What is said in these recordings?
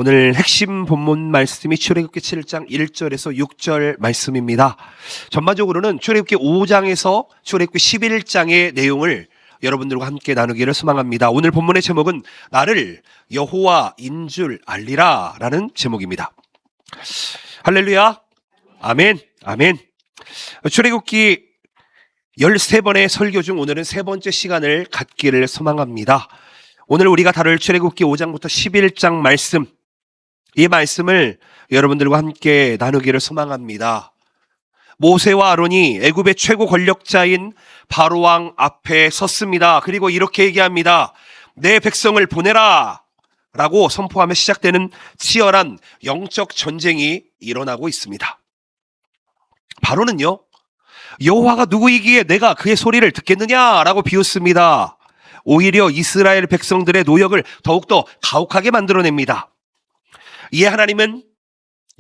오늘 핵심 본문 말씀이 출애굽기 7장 1절에서 6절 말씀입니다. 전반적으로는 출애굽기 5장에서 출애굽기 11장의 내용을 여러분들과 함께 나누기를 소망합니다. 오늘 본문의 제목은 나를 여호와인 줄 알리라 라는 제목입니다. 할렐루야, 아멘, 아멘. 출애굽기 13번의 설교 중 오늘은 세 번째 시간을 갖기를 소망합니다. 오늘 우리가 다룰 출애굽기 5장부터 11장 말씀, 이 말씀을 여러분들과 함께 나누기를 소망합니다. 모세와 아론이 애굽의 최고 권력자인 바로왕 앞에 섰습니다. 그리고 이렇게 얘기합니다. 내 백성을 보내라 라고 선포하며 시작되는 치열한 영적 전쟁이 일어나고 있습니다. 바로는요, 여호와가 누구이기에 내가 그의 소리를 듣겠느냐라고 비웃습니다. 오히려 이스라엘 백성들의 노역을 더욱더 가혹하게 만들어냅니다. 이에 하나님은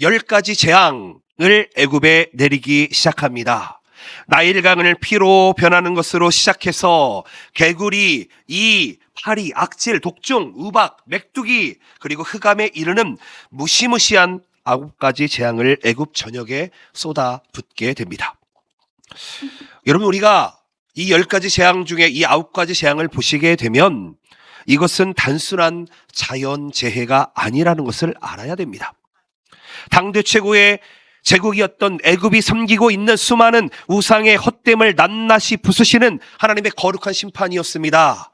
10가지 재앙을 애굽에 내리기 시작합니다. 나일강을 피로 변하는 것으로 시작해서 개구리, 이, 파리, 악질, 독종, 우박, 메뚜기, 그리고 흑암에 이르는 무시무시한 9가지 재앙을 애굽 전역에 쏟아붓게 됩니다. 여러분, 우리가 이 10가지 재앙 중에 이 9가지 재앙을 보시게 되면 이것은 단순한 자연재해가 아니라는 것을 알아야 됩니다. 당대 최고의 제국이었던 애굽이 섬기고 있는 수많은 우상의 헛됨을 낱낱이 부수시는 하나님의 거룩한 심판이었습니다.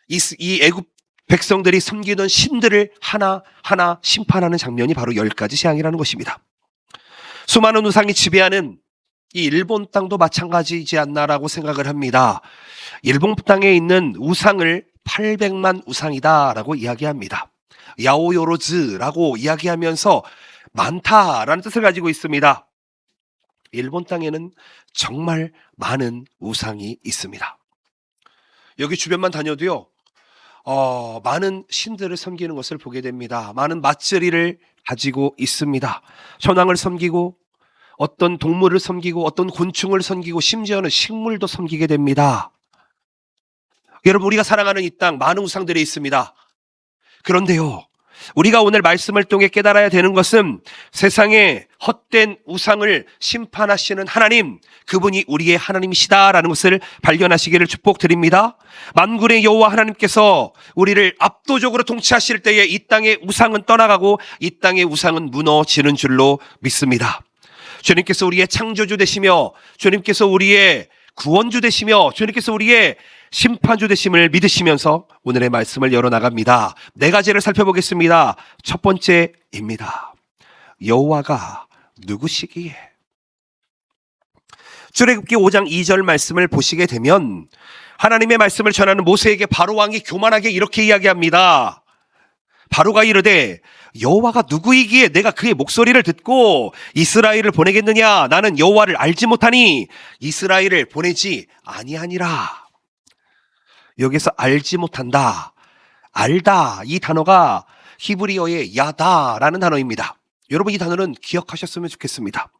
이 애굽 백성들이 섬기던 신들을 하나하나 심판하는 장면이 바로 10가지 재앙이라는 것입니다. 수많은 우상이 지배하는 이 일본 땅도 마찬가지이지 않나라고 생각을 합니다. 일본 땅에 있는 우상을 800만 우상이다라고 이야기합니다. 야오요로즈라고 이야기하면서 많다라는 뜻을 가지고 있습니다. 일본 땅에는 정말 많은 우상이 있습니다. 여기 주변만 다녀도요, 많은 신들을 섬기는 것을 보게 됩니다. 많은 맛제리를 가지고 있습니다. 현황을 섬기고 어떤 동물을 섬기고 어떤 곤충을 섬기고 심지어는 식물도 섬기게 됩니다. 여러분, 우리가 살아가는 이 땅 많은 우상들이 있습니다. 그런데요, 우리가 오늘 말씀을 통해 깨달아야 되는 것은 세상의 헛된 우상을 심판하시는 하나님, 그분이 우리의 하나님이시다라는 것을 발견하시기를 축복드립니다. 만군의 여호와 하나님께서 우리를 압도적으로 통치하실 때에 이 땅의 우상은 떠나가고 이 땅의 우상은 무너지는 줄로 믿습니다. 주님께서 우리의 창조주 되시며 주님께서 우리의 구원주 되시며 주님께서 우리의 심판주 되심을 믿으시면서 오늘의 말씀을 열어나갑니다. 4가지를 살펴보겠습니다. 첫 번째입니다. 여호와가 누구시기에? 출애굽기 5장 2절 말씀을 보시게 되면 하나님의 말씀을 전하는 모세에게 바로왕이 교만하게 이렇게 이야기합니다. 바로가 이르되 여호와가 누구이기에 내가 그의 목소리를 듣고 이스라엘을 보내겠느냐? 나는 여호와를 알지 못하니 이스라엘을 보내지 아니하니라. 여기서 알지 못한다, 알다, 이 단어가 히브리어의 야다라는 단어입니다. 여러분, 이 단어는 기억하셨으면 좋겠습니다.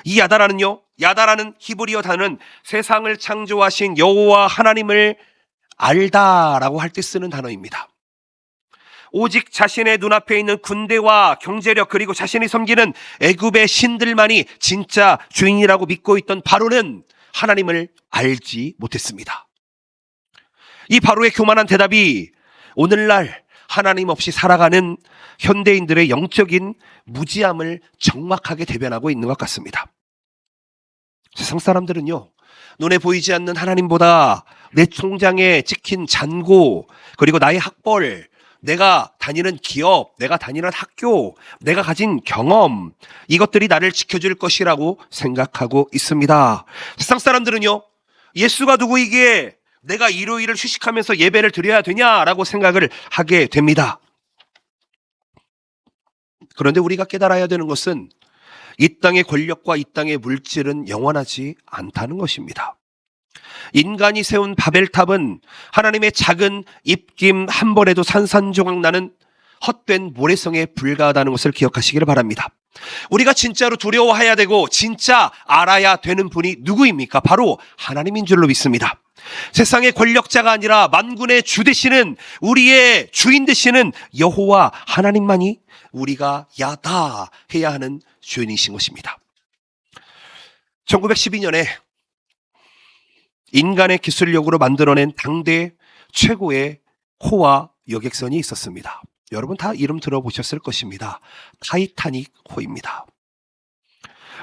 이 야다라는 히브리어 단어는 세상을 창조하신 여호와 하나님을 알다라고 할 때 쓰는 단어입니다. 오직 자신의 눈앞에 있는 군대와 경제력, 그리고 자신이 섬기는 애굽의 신들만이 진짜 주인이라고 믿고 있던 바로는 하나님을 알지 못했습니다. 이 바로의 교만한 대답이 오늘날 하나님 없이 살아가는 현대인들의 영적인 무지함을 정확하게 대변하고 있는 것 같습니다. 세상 사람들은요, 눈에 보이지 않는 하나님보다 내 통장에 찍힌 잔고, 그리고 나의 학벌, 내가 다니는 기업, 내가 다니는 학교, 내가 가진 경험, 이것들이 나를 지켜줄 것이라고 생각하고 있습니다. 세상 사람들은요, 예수가 누구이기에 내가 일요일을 휴식하면서 예배를 드려야 되냐라고 생각을 하게 됩니다. 그런데 우리가 깨달아야 되는 것은 이 땅의 권력과 이 땅의 물질은 영원하지 않다는 것입니다. 인간이 세운 바벨탑은 하나님의 작은 입김 한 번에도 산산조각 나는 헛된 모래성에 불과하다는 것을 기억하시기를 바랍니다. 우리가 진짜로 두려워해야 되고 진짜 알아야 되는 분이 누구입니까? 바로 하나님인 줄로 믿습니다. 세상의 권력자가 아니라 만군의 주 되시는, 우리의 주인 되시는 여호와 하나님만이 우리가 야다 해야 하는 주인이신 것입니다. 1912년에 인간의 기술력으로 만들어낸 당대 최고의 호와 여객선이 있었습니다. 여러분 다 이름 들어보셨을 것입니다. 타이타닉 호입니다.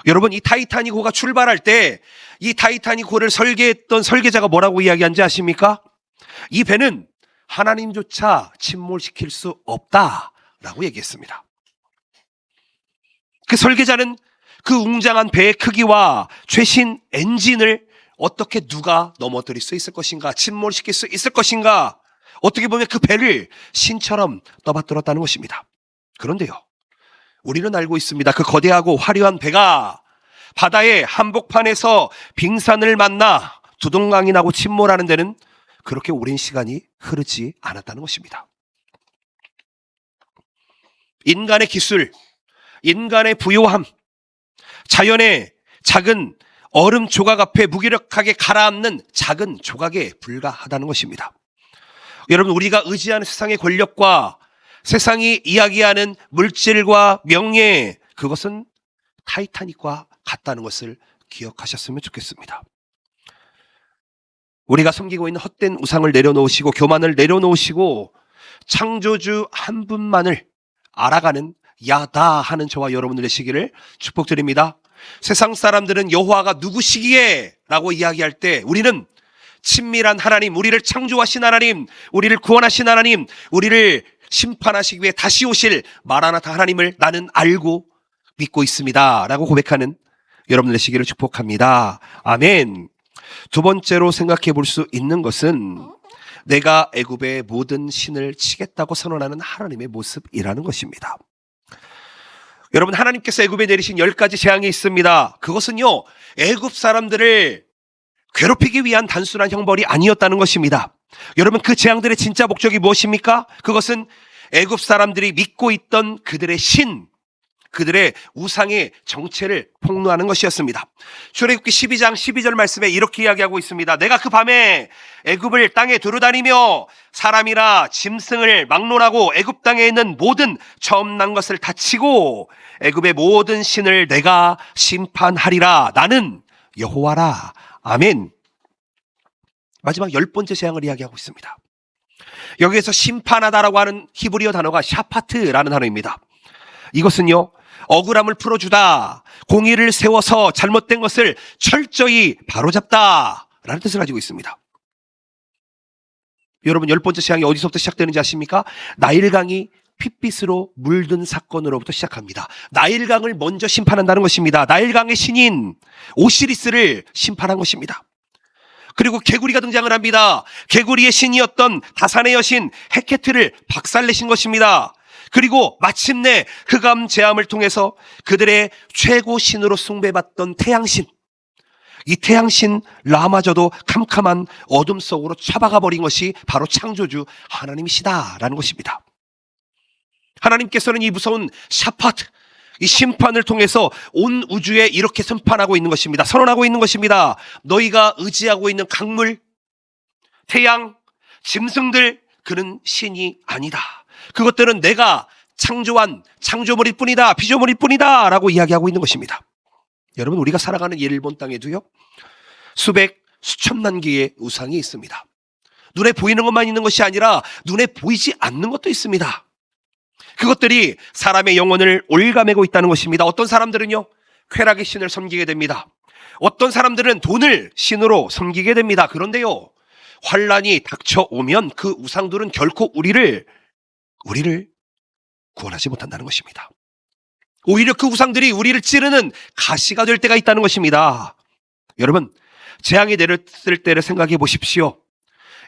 여러분, 이 타이타닉 호가 출발할 때 이 타이타닉 호를 설계했던 설계자가 뭐라고 이야기한지 아십니까? 이 배는 하나님조차 침몰시킬 수 없다라고 얘기했습니다. 그 설계자는 그 웅장한 배의 크기와 최신 엔진을 어떻게 누가 넘어뜨릴 수 있을 것인가, 침몰시킬 수 있을 것인가, 어떻게 보면 그 배를 신처럼 떠받들었다는 것입니다. 그런데요, 우리는 알고 있습니다. 그 거대하고 화려한 배가 바다의 한복판에서 빙산을 만나 두동강이 나고 침몰하는 데는 그렇게 오랜 시간이 흐르지 않았다는 것입니다. 인간의 기술, 인간의 부요함, 자연의 작은 얼음 조각 앞에 무기력하게 가라앉는 작은 조각에 불과하다는 것입니다. 여러분, 우리가 의지하는 세상의 권력과 세상이 이야기하는 물질과 명예, 그것은 타이타닉과 같다는 것을 기억하셨으면 좋겠습니다. 우리가 섬기고 있는 헛된 우상을 내려놓으시고 교만을 내려놓으시고 창조주 한 분만을 알아가는 야다 하는 저와 여러분들 되시기를 축복드립니다. 세상 사람들은 여호와가 누구시기에 라고 이야기할 때 우리는 친밀한 하나님, 우리를 창조하신 하나님, 우리를 구원하신 하나님, 우리를 심판하시기 위해 다시 오실 마라나타 하나님을 나는 알고 믿고 있습니다 라고 고백하는 여러분들 되시기를 축복합니다. 아멘. 두 번째로 생각해 볼 수 있는 것은 내가 애굽의 모든 신을 치겠다고 선언하는 하나님의 모습이라는 것입니다. 여러분, 하나님께서 애굽에 내리신 10가지 재앙이 있습니다. 그것은요, 애굽 사람들을 괴롭히기 위한 단순한 형벌이 아니었다는 것입니다. 여러분, 그 재앙들의 진짜 목적이 무엇입니까? 그것은 애굽 사람들이 믿고 있던 그들의 신, 그들의 우상의 정체를 폭로하는 것이었습니다. 출애굽기 12장 12절 말씀에 이렇게 이야기하고 있습니다. 내가 그 밤에 애굽을 땅에 두루다니며 사람이나 짐승을 막론하고 애굽 땅에 있는 모든 처음 난 것을 다 치고 애굽의 모든 신을 내가 심판하리라. 나는 여호와라. 아멘. 마지막 10번째 재앙을 이야기하고 있습니다. 여기에서 심판하다라고 하는 히브리어 단어가 샤파트라는 단어입니다. 이것은요, 억울함을 풀어주다, 공의를 세워서 잘못된 것을 철저히 바로잡다 라는 뜻을 가지고 있습니다. 여러분, 10번째 재앙이 어디서부터 시작되는지 아십니까? 나일강이 핏빛으로 물든 사건으로부터 시작합니다. 나일강을 먼저 심판한다는 것입니다. 나일강의 신인 오시리스를 심판한 것입니다. 그리고 개구리가 등장을 합니다. 개구리의 신이었던 다산의 여신 헤케트를 박살내신 것입니다. 그리고 마침내 흑암 제암을 통해서 그들의 최고 신으로 숭배받던 태양신, 이 태양신 라마저도 캄캄한 어둠 속으로 처박아 버린 것이 바로 창조주 하나님이시다라는 것입니다. 하나님께서는 이 무서운 샤파트, 이 심판을 통해서 온 우주에 이렇게 심판하고 있는 것입니다. 선언하고 있는 것입니다. 너희가 의지하고 있는 강물, 태양, 짐승들, 그는 신이 아니다. 그것들은 내가 창조한 창조물일 뿐이다, 피조물일 뿐이다 라고 이야기하고 있는 것입니다. 여러분, 우리가 살아가는 일본 땅에도요, 수백, 수천만 개의 우상이 있습니다. 눈에 보이는 것만 있는 것이 아니라 눈에 보이지 않는 것도 있습니다. 그것들이 사람의 영혼을 올가매고 있다는 것입니다. 어떤 사람들은요, 쾌락의 신을 섬기게 됩니다. 어떤 사람들은 돈을 신으로 섬기게 됩니다. 그런데요, 환란이 닥쳐오면 그 우상들은 결코 우리를 구원하지 못한다는 것입니다. 오히려 그 우상들이 우리를 찌르는 가시가 될 때가 있다는 것입니다. 여러분, 재앙이 내렸을 때를 생각해 보십시오.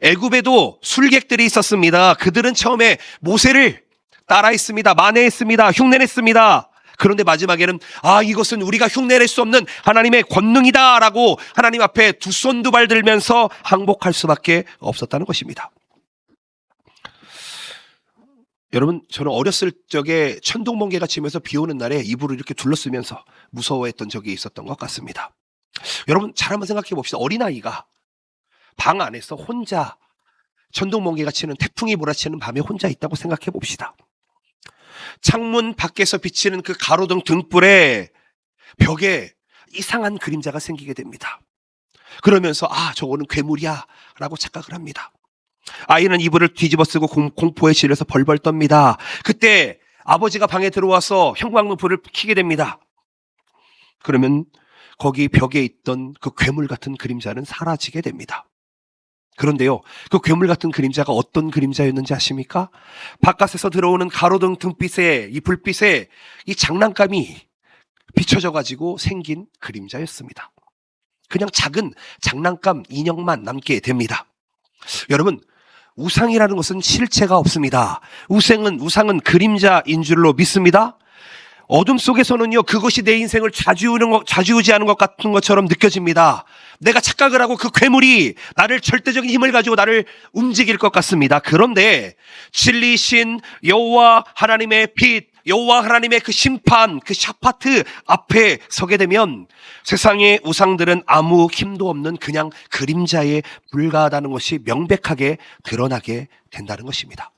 애굽에도 술객들이 있었습니다. 그들은 처음에 모세를 따라했습니다. 만회했습니다. 흉내냈습니다. 그런데 마지막에는 이것은 우리가 흉내낼 수 없는 하나님의 권능이다 라고 하나님 앞에 두 손 두 발 들면서 항복할 수밖에 없었다는 것입니다. 여러분, 저는 어렸을 적에 천둥번개가 치면서 비 오는 날에 이불을 이렇게 둘러쓰면서 무서워했던 적이 있었던 것 같습니다. 여러분, 잘 한번 생각해 봅시다. 어린아이가 방 안에서 혼자 전동멍게가 치는 태풍이 몰아치는 밤에 혼자 있다고 생각해 봅시다. 창문 밖에서 비치는 그 가로등 등불에 벽에 이상한 그림자가 생기게 됩니다. 그러면서 저거는 괴물이야 라고 착각을 합니다. 아이는 이불을 뒤집어 쓰고 공포에 질려서 벌벌 떱니다. 그때 아버지가 방에 들어와서 형광등 불을 켜게 됩니다. 그러면 거기 벽에 있던 그 괴물 같은 그림자는 사라지게 됩니다. 그런데요, 그 괴물 같은 그림자가 어떤 그림자였는지 아십니까? 바깥에서 들어오는 가로등 등빛에, 이 불빛에 이 장난감이 비춰져 가지고 생긴 그림자였습니다. 그냥 작은 장난감 인형만 남게 됩니다. 여러분, 우상이라는 것은 실체가 없습니다. 우상은 그림자인 줄로 믿습니다. 어둠 속에서는요, 그것이 내 인생을 좌지우지하는 것 같은 것처럼 느껴집니다. 내가 착각을 하고 그 괴물이 나를 절대적인 힘을 가지고 나를 움직일 것 같습니다. 그런데 진리신 여호와 하나님의 빛, 여호와 하나님의 그 심판, 그 샤파트 앞에 서게 되면 세상의 우상들은 아무 힘도 없는 그냥 그림자에 불과하다는 것이 명백하게 드러나게 된다는 것입니다.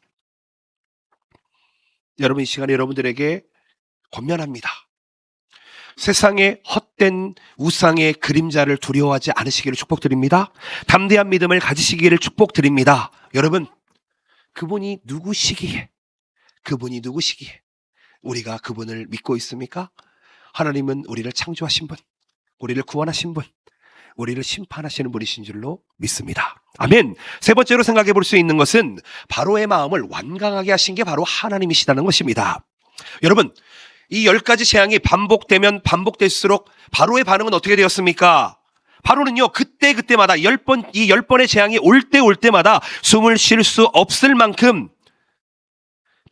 여러분, 이 시간에 여러분들에게 권면합니다. 세상의 헛된 우상의 그림자를 두려워하지 않으시기를 축복드립니다. 담대한 믿음을 가지시기를 축복드립니다. 여러분, 그분이 누구시기에 우리가 그분을 믿고 있습니까? 하나님은 우리를 창조하신 분, 우리를 구원하신 분, 우리를 심판하시는 분이신 줄로 믿습니다. 아멘. 세 번째로 생각해 볼 수 있는 것은 바로의 마음을 완강하게 하신 게 바로 하나님이시다는 것입니다. 여러분, 이 10가지 재앙이 반복되면 반복될수록 바로의 반응은 어떻게 되었습니까? 바로는요, 그때마다 이 10번의 재앙이 올 때마다 숨을 쉴 수 없을 만큼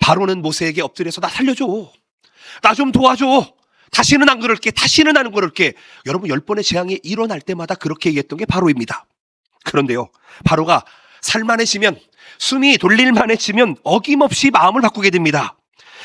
바로는 모세에게 엎드려서 나 살려줘. 나 좀 도와줘. 다시는 안 그럴게. 여러분, 10번의 재앙이 일어날 때마다 그렇게 얘기했던 게 바로입니다. 그런데요, 바로가 살만해지면, 숨이 돌릴만해지면 어김없이 마음을 바꾸게 됩니다.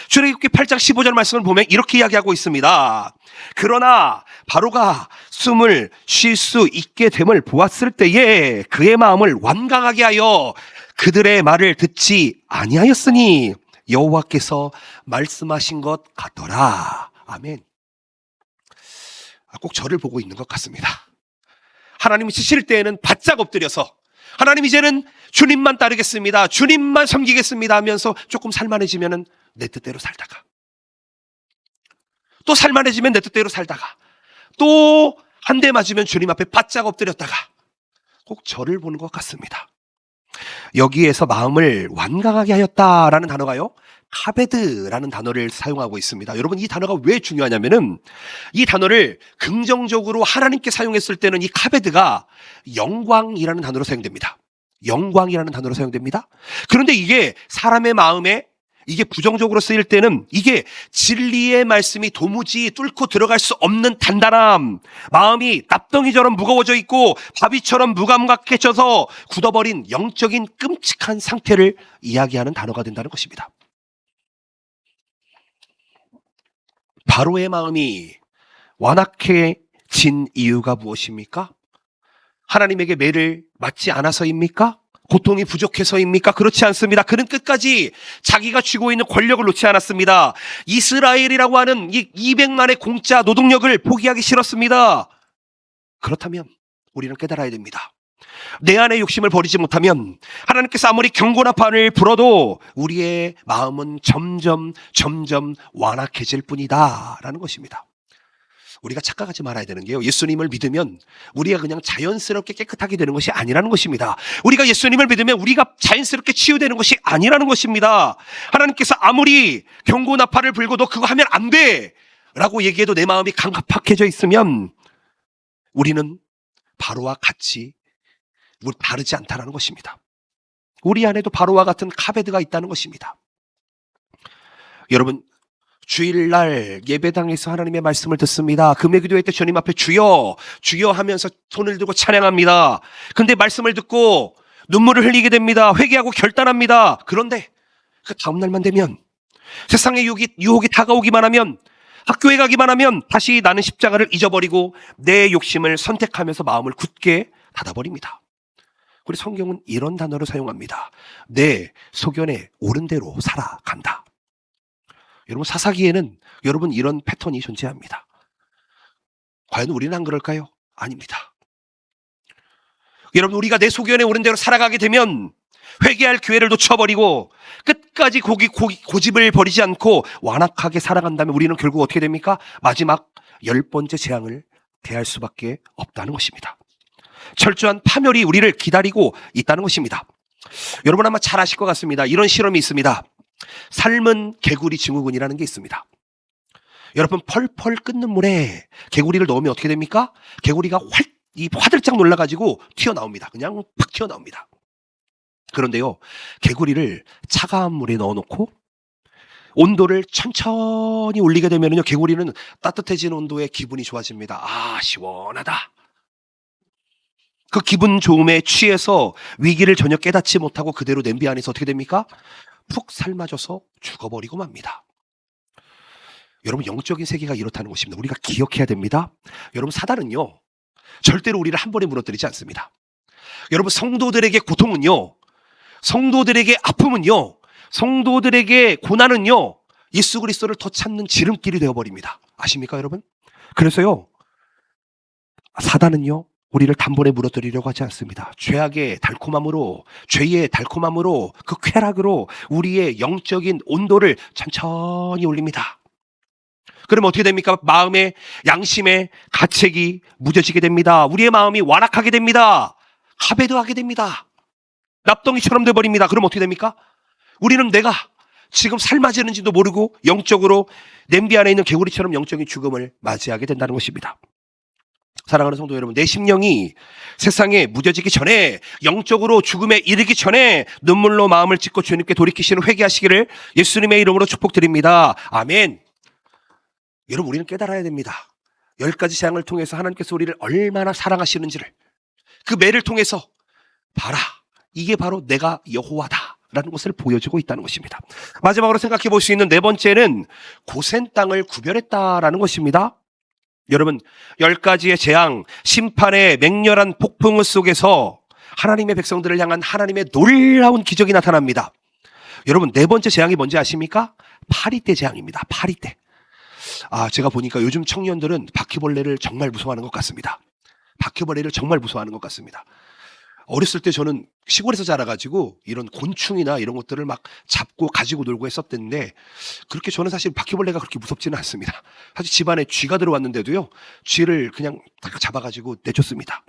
출애굽기 8장 15절 말씀을 보면 이렇게 이야기하고 있습니다. 그러나 바로가 숨을 쉴 수 있게 됨을 보았을 때에 그의 마음을 완강하게 하여 그들의 말을 듣지 아니하였으니 여호와께서 말씀하신 것 같더라. 아멘. 꼭 저를 보고 있는 것 같습니다. 하나님이 치실 때에는 바짝 엎드려서 하나님, 이제는 주님만 따르겠습니다, 주님만 섬기겠습니다 하면서 조금 살만해지면은 내 뜻대로 살다가, 또 살만해지면 내 뜻대로 살다가, 또 한 대 맞으면 주님 앞에 바짝 엎드렸다가, 꼭 저를 보는 것 같습니다. 여기에서 마음을 완강하게 하였다라는 단어가요, 카베드라는 단어를 사용하고 있습니다. 여러분, 이 단어가 왜 중요하냐면은 이 단어를 긍정적으로 하나님께 사용했을 때는 이 카베드가 영광이라는 단어로 사용됩니다. 그런데 이게 사람의 마음에 이게 부정적으로 쓰일 때는 이게 진리의 말씀이 도무지 뚫고 들어갈 수 없는 단단함, 마음이 납덩이처럼 무거워져 있고 바위처럼 무감각해져서 굳어버린 영적인 끔찍한 상태를 이야기하는 단어가 된다는 것입니다. 바로의 마음이 완악해진 이유가 무엇입니까? 하나님에게 매를 맞지 않아서입니까? 고통이 부족해서입니까? 그렇지 않습니다. 그는 끝까지 자기가 쥐고 있는 권력을 놓지 않았습니다. 이스라엘이라고 하는 이 200만의 공짜 노동력을 포기하기 싫었습니다. 그렇다면 우리는 깨달아야 됩니다. 내 안의 욕심을 버리지 못하면 하나님께서 아무리 경고나팔을 불어도 우리의 마음은 점점 완악해질 뿐이다 라는 것입니다. 우리가 착각하지 말아야 되는 게요, 예수님을 믿으면 우리가 그냥 자연스럽게 깨끗하게 되는 것이 아니라는 것입니다. 우리가 예수님을 믿으면 우리가 자연스럽게 치유되는 것이 아니라는 것입니다. 하나님께서 아무리 경고나팔을 불고도 그거 하면 안 돼 라고 얘기해도 내 마음이 강팍해져 있으면 우리는 바로와 같이 다르지 않다는 것입니다. 우리 안에도 바로와 같은 카베드가 있다는 것입니다. 여러분, 주일날 예배당에서 하나님의 말씀을 듣습니다. 금요 기도회 때 주님 앞에 주여 하면서 손을 들고 찬양합니다. 근데 말씀을 듣고 눈물을 흘리게 됩니다. 회개하고 결단합니다. 그런데 그 다음날만 되면, 세상의 유혹이 다가오기만 하면, 학교에 가기만 하면 다시 나는 십자가를 잊어버리고 내 욕심을 선택하면서 마음을 굳게 닫아버립니다. 우리 성경은 이런 단어를 사용합니다. 내 소견에 옳은 대로 살아간다. 여러분, 사사기에는 여러분 이런 패턴이 존재합니다. 과연 우리는 안 그럴까요? 아닙니다. 여러분, 우리가 내 소견에 옳은 대로 살아가게 되면 회개할 기회를 놓쳐버리고 끝까지 고집을 버리지 않고 완악하게 살아간다면 우리는 결국 어떻게 됩니까? 마지막 10번째 재앙을 대할 수밖에 없다는 것입니다. 철저한 파멸이 우리를 기다리고 있다는 것입니다. 여러분 아마 잘 아실 것 같습니다. 이런 실험이 있습니다. 삶은 개구리 증후군이라는 게 있습니다. 여러분, 펄펄 끓는 물에 개구리를 넣으면 어떻게 됩니까? 개구리가 화들짝 놀라가지고 튀어나옵니다. 그냥 팍 튀어나옵니다. 그런데요, 개구리를 차가운 물에 넣어놓고 온도를 천천히 올리게 되면요, 개구리는 따뜻해진 온도에 기분이 좋아집니다. 아, 시원하다. 그 기분 좋음에 취해서 위기를 전혀 깨닫지 못하고 그대로 냄비 안에서 어떻게 됩니까? 푹 삶아져서 죽어버리고 맙니다. 여러분, 영적인 세계가 이렇다는 것입니다. 우리가 기억해야 됩니다. 여러분, 사단은요, 절대로 우리를 한 번에 무너뜨리지 않습니다. 여러분, 성도들에게 고통은요, 성도들에게 아픔은요, 성도들에게 고난은요, 예수 그리스도를 더 찾는 지름길이 되어버립니다. 아십니까, 여러분? 그래서요, 사단은요, 우리를 단번에 무너뜨리려고 하지 않습니다. 죄의 달콤함으로 그 쾌락으로 우리의 영적인 온도를 천천히 올립니다. 그러면 어떻게 됩니까? 마음의 양심의 가책이 무뎌지게 됩니다. 우리의 마음이 완악하게 됩니다. 가베드하게 됩니다. 납덩이처럼 돼버립니다. 그럼 어떻게 됩니까? 우리는 내가 지금 삶아지는지도 모르고 영적으로 냄비 안에 있는 개구리처럼 영적인 죽음을 맞이하게 된다는 것입니다. 사랑하는 성도 여러분, 내 심령이 세상에 무뎌지기 전에, 영적으로 죽음에 이르기 전에 눈물로 마음을 찢고 주님께 돌이키시는 회개하시기를 예수님의 이름으로 축복드립니다. 아멘. 여러분, 우리는 깨달아야 됩니다. 10가지 재앙을 통해서 하나님께서 우리를 얼마나 사랑하시는지를, 그 매를 통해서 봐라, 이게 바로 내가 여호와다 라는 것을 보여주고 있다는 것입니다. 마지막으로 생각해 볼 수 있는 네 번째는 고센 땅을 구별했다라는 것입니다. 여러분, 10가지의 재앙, 심판의 맹렬한 폭풍 속에서 하나님의 백성들을 향한 하나님의 놀라운 기적이 나타납니다. 여러분, 네 번째 재앙이 뭔지 아십니까? 파리떼 재앙입니다. 파리떼. 제가 보니까 요즘 청년들은 바퀴벌레를 정말 무서워하는 것 같습니다. 바퀴벌레를 정말 무서워하는 것 같습니다. 어렸을 때 저는 시골에서 자라가지고 이런 곤충이나 이런 것들을 막 잡고 가지고 놀고 했었는데, 그렇게 저는 사실 바퀴벌레가 그렇게 무섭지는 않습니다. 사실 집안에 쥐가 들어왔는데도요, 쥐를 그냥 딱 잡아가지고 내줬습니다.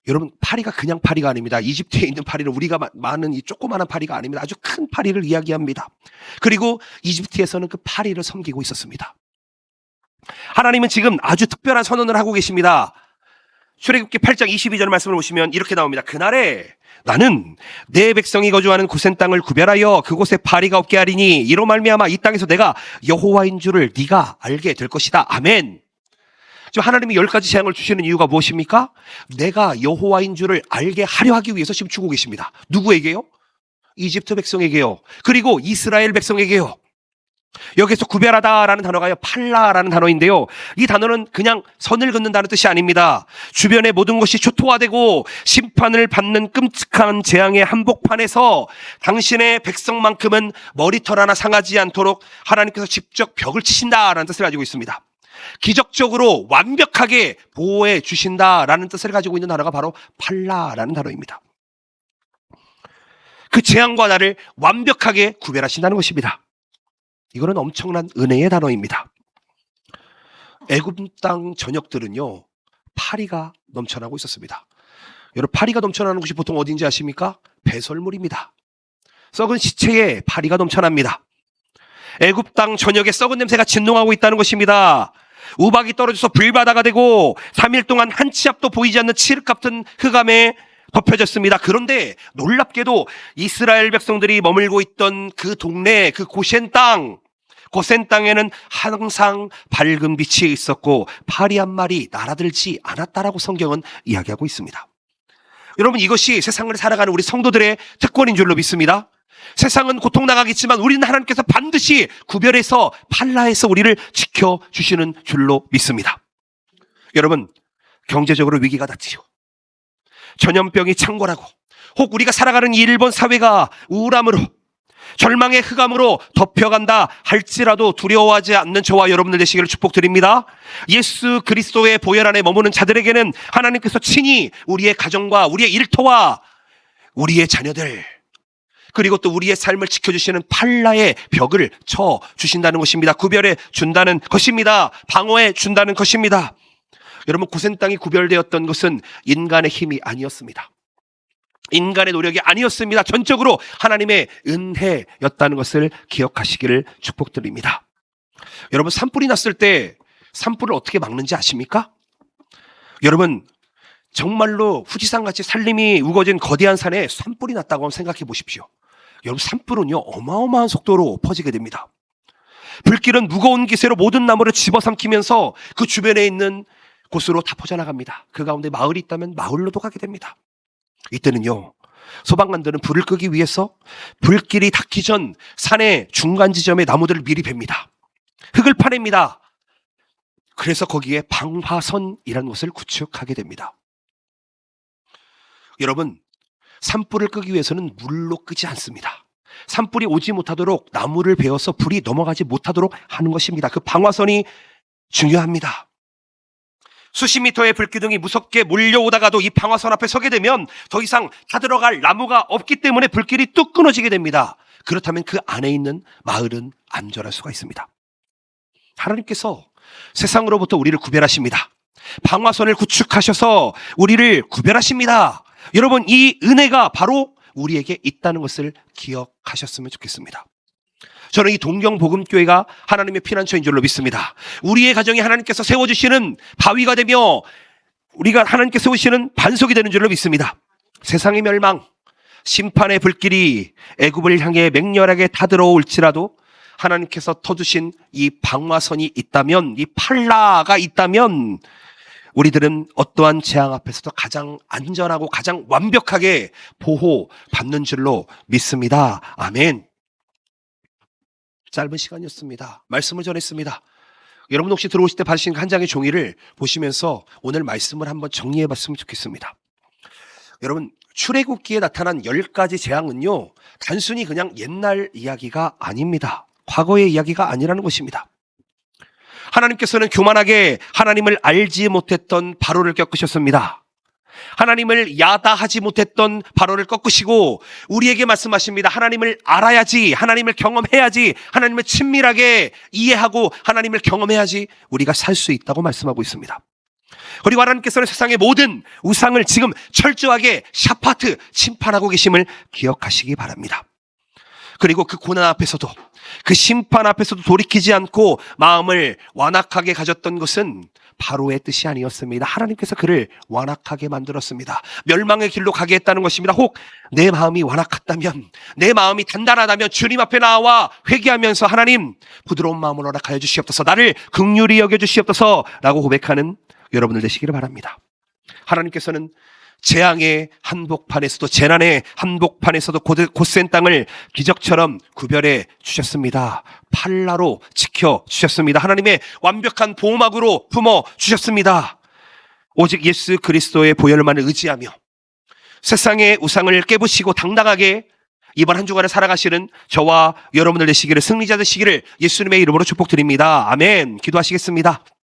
여러분, 파리가 그냥 파리가 아닙니다. 이집트에 있는 파리는 우리가 많은 이 조그마한 파리가 아닙니다. 아주 큰 파리를 이야기합니다. 그리고 이집트에서는 그 파리를 섬기고 있었습니다. 하나님은 지금 아주 특별한 선언을 하고 계십니다. 출애굽기 8장 22절 말씀을 보시면 이렇게 나옵니다. 그날에 나는 내 백성이 거주하는 고센 땅을 구별하여 그곳에 파리가 없게 하리니 이로 말미암아 이 땅에서 내가 여호와인 줄을 네가 알게 될 것이다. 아멘. 지금 하나님이 10가지 재앙을 주시는 이유가 무엇입니까? 내가 여호와인 줄을 알게 하려 하기 위해서 지금 주고 계십니다. 누구에게요? 이집트 백성에게요. 그리고 이스라엘 백성에게요. 여기서 구별하다라는 단어가요, 팔라라는 단어인데요, 이 단어는 그냥 선을 긋는다는 뜻이 아닙니다. 주변의 모든 것이 초토화되고 심판을 받는 끔찍한 재앙의 한복판에서 당신의 백성만큼은 머리털 하나 상하지 않도록 하나님께서 직접 벽을 치신다라는 뜻을 가지고 있습니다. 기적적으로 완벽하게 보호해 주신다라는 뜻을 가지고 있는 단어가 바로 팔라라는 단어입니다. 그 재앙과 나를 완벽하게 구별하신다는 것입니다. 이거는 엄청난 은혜의 단어입니다. 애굽 땅 전역들은요, 파리가 넘쳐나고 있었습니다. 여러분, 파리가 넘쳐나는 곳이 보통 어딘지 아십니까? 배설물입니다. 썩은 시체에 파리가 넘쳐납니다. 애굽 땅 전역에 썩은 냄새가 진동하고 있다는 것입니다. 우박이 떨어져서 불바다가 되고 3일 동안 한 치 앞도 보이지 않는 칠흑 같은 흑암에 덮여졌습니다. 그런데 놀랍게도 이스라엘 백성들이 머물고 있던 그 동네, 그 고센 땅에는 항상 밝은 빛이 있었고 파리 한 마리 날아들지 않았다라고 성경은 이야기하고 있습니다. 여러분, 이것이 세상을 살아가는 우리 성도들의 특권인 줄로 믿습니다. 세상은 고통당하겠지만 우리는 하나님께서 반드시 구별해서 팔라에서 우리를 지켜주시는 줄로 믿습니다. 여러분, 경제적으로 위기가 닥치고 전염병이 창궐하고 혹 우리가 살아가는 이 일본 사회가 우울함으로 절망의 흑암으로 덮여간다 할지라도 두려워하지 않는 저와 여러분들 되시기를 축복드립니다. 예수 그리스도의 보혈 안에 머무는 자들에게는 하나님께서 친히 우리의 가정과 우리의 일터와 우리의 자녀들 그리고 또 우리의 삶을 지켜주시는 팔라의 벽을 쳐주신다는 것입니다. 구별해 준다는 것입니다. 방어해 준다는 것입니다. 여러분, 고센 땅이 구별되었던 것은 인간의 힘이 아니었습니다. 인간의 노력이 아니었습니다. 전적으로 하나님의 은혜였다는 것을 기억하시기를 축복드립니다. 여러분, 산불이 났을 때 산불을 어떻게 막는지 아십니까? 여러분, 정말로 후지산같이 산림이 우거진 거대한 산에 산불이 났다고 한번 생각해 보십시오. 여러분, 산불은요 어마어마한 속도로 퍼지게 됩니다. 불길은 무거운 기세로 모든 나무를 집어삼키면서 그 주변에 있는 곳으로 다 퍼져나갑니다. 그 가운데 마을이 있다면 마을로도 가게 됩니다. 이때는요 소방관들은 불을 끄기 위해서 불길이 닿기 전 산의 중간 지점에 나무들을 미리 뱁니다. 흙을 파냅니다. 그래서 거기에 방화선이라는 것을 구축하게 됩니다. 여러분, 산불을 끄기 위해서는 물로 끄지 않습니다. 산불이 오지 못하도록 나무를 베어서 불이 넘어가지 못하도록 하는 것입니다. 그 방화선이 중요합니다. 수십 미터의 불기둥이 무섭게 몰려오다가도 이 방화선 앞에 서게 되면 더 이상 타들어갈 나무가 없기 때문에 불길이 뚝 끊어지게 됩니다. 그렇다면 그 안에 있는 마을은 안전할 수가 있습니다. 하나님께서 세상으로부터 우리를 구별하십니다. 방화선을 구축하셔서 우리를 구별하십니다. 여러분, 이 은혜가 바로 우리에게 있다는 것을 기억하셨으면 좋겠습니다. 저는 이 동경복음교회가 하나님의 피난처인 줄로 믿습니다. 우리의 가정이 하나님께서 세워주시는 바위가 되며 우리가 하나님께 세우시는 반석이 되는 줄로 믿습니다. 세상의 멸망, 심판의 불길이 애굽을 향해 맹렬하게 타들어올지라도 하나님께서 터주신 이 방화선이 있다면, 이 팔라가 있다면 우리들은 어떠한 재앙 앞에서도 가장 안전하고 가장 완벽하게 보호받는 줄로 믿습니다. 아멘. 짧은 시간이었습니다. 말씀을 전했습니다. 여러분 혹시 들어오실 때 받으신 한 장의 종이를 보시면서 오늘 말씀을 한번 정리해 봤으면 좋겠습니다. 여러분, 출애굽기에 나타난 10가지 재앙은요 단순히 그냥 옛날 이야기가 아닙니다. 과거의 이야기가 아니라는 것입니다. 하나님께서는 교만하게 하나님을 알지 못했던 바로를 꺾으셨습니다. 하나님을 야다하지 못했던 바로를 꺾으시고 우리에게 말씀하십니다. 하나님을 알아야지, 하나님을 경험해야지, 하나님을 친밀하게 이해하고 하나님을 경험해야지 우리가 살 수 있다고 말씀하고 있습니다. 그리고 하나님께서는 세상의 모든 우상을 지금 철저하게 샤파트 심판하고 계심을 기억하시기 바랍니다. 그리고 그 고난 앞에서도, 그 심판 앞에서도 돌이키지 않고 마음을 완악하게 가졌던 것은 바로의 뜻이 아니었습니다. 하나님께서 그를 완악하게 만들었습니다. 멸망의 길로 가게 했다는 것입니다. 혹 내 마음이 완악하다면, 내 마음이 단단하다면 주님 앞에 나와 회개하면서 하나님 부드러운 마음을 허락하여 주시옵소서, 나를 긍휼히 여겨 주시옵소서 라고 고백하는 여러분들 되시기를 바랍니다. 하나님께서는 재앙의 한복판에서도, 재난의 한복판에서도 곧센 땅을 기적처럼 구별해 주셨습니다. 팔라로 지켜 주셨습니다. 하나님의 완벽한 보호막으로 품어 주셨습니다. 오직 예수 그리스도의 보혈만을 의지하며 세상의 우상을 깨부시고 당당하게 이번 한 주간을 살아가시는 저와 여러분들 되시기를, 승리자 되시기를 예수님의 이름으로 축복드립니다. 아멘. 기도하시겠습니다.